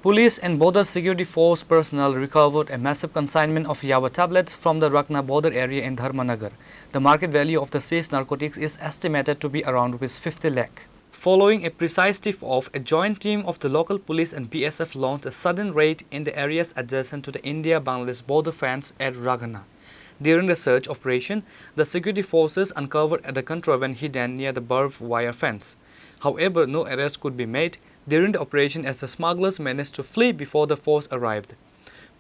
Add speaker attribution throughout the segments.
Speaker 1: Police and border security force personnel recovered a massive consignment of Yaba tablets from the Raghna border area in Dharmanagar. The market value of the seized narcotics is estimated to be around ₹50 lakh. Following a precise tip-off, a joint team of the local police and BSF launched a sudden raid in the areas adjacent to the India-Bangladesh border fence at Raghna. During the search operation, the security forces uncovered the contraband hidden near the barbed wire fence. However, no arrest could be made during the operation as the smugglers managed to flee before the force arrived.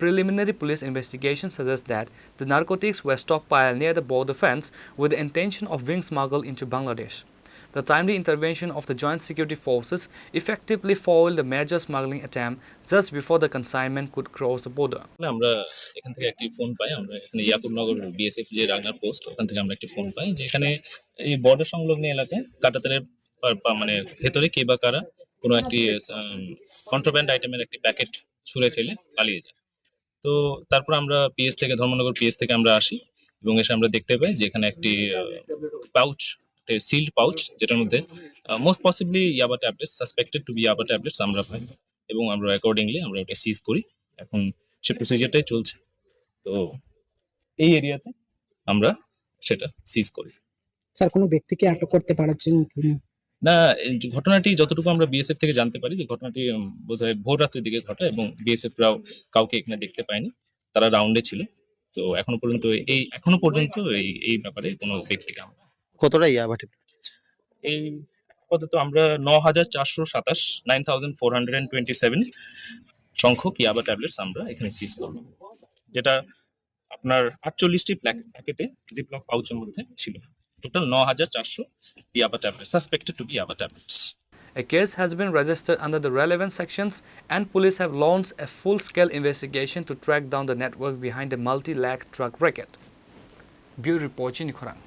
Speaker 1: Preliminary police investigation suggests that the narcotics were stockpiled near the border fence with the intention of being smuggled into Bangladesh. The timely intervention of the joint security forces effectively foiled the major smuggling attempt just before the consignment could cross the border.
Speaker 2: আমরা এখান থেকে একটি phone পাই, আমরা এখানে Yakubnagar BSF যে Ragnar post, ওখান থেকে আমরা একটি ফোন পাই যে এখানে এই বর্ডার সংলগ্ন এলাকায় কাটাতারের মানে ভেতরে কে বা কারা কোনো একটি কন্ট্রাব্যান্ড আইটেমের একটি প্যাকেট ছুঁড়ে ফেলে পালিয়ে যায়। তো তারপর আমরা পিএস থেকে ধর্মনগর পিএস থেকে আমরা আসি এবং এসে আমরা দেখতে পাই যে এখানে একটি পাউচ, সিল্ড পাউচ, যেটার মধ্যে মোস্ট পসিবলি ইয়াবা ট্যাবলেটস, সাসপেক্টেড টু বি ইয়াবা ট্যাবলেটস আমরা পাই এবং আমরা অ্যাকর্ডিংলি আমরা ওটা সিজ করি। এখন সে প্রসিজারটাই চলছে। তো এই এরিয়াতে আমরা সেটা সিজ করি।
Speaker 3: স্যার, কোনো ব্যক্তিকে আটক করতে পারছেন
Speaker 2: না, ঘটনাটি যতটুকু আমরা বিএসএফ থেকে জানতে পারি যে ঘটনাটি বোধহয় ভোর রাত্রির দিকে ঘটে এবং বিএসএফ রাও কাউকে এখানে দেখতে পায়নি, তারা রাউন্ডে ছিল। তো এখনো পর্যন্ত এই ব্যাপারে কোনো ব্যক্তিকে আমরা
Speaker 4: কতটা ইয়াবা
Speaker 2: এই আপাতত আমরা ৯,৪২৭ 9,427 সংখ্যক ইয়াবা ট্যাবলেটস আমরা এখানে সিজ করব, যেটা আপনার ৪৮টি প্যাকেটে জিপলক পাউচের মধ্যে ছিল। Total ৯,৪০০ Yaba tablets, suspected to be Yaba tablets.
Speaker 1: A case has been registered under the relevant sections and police have launched a full-scale investigation to track down the network behind the multi-lakh drug racket. Bureau Report, Chini, Khorang.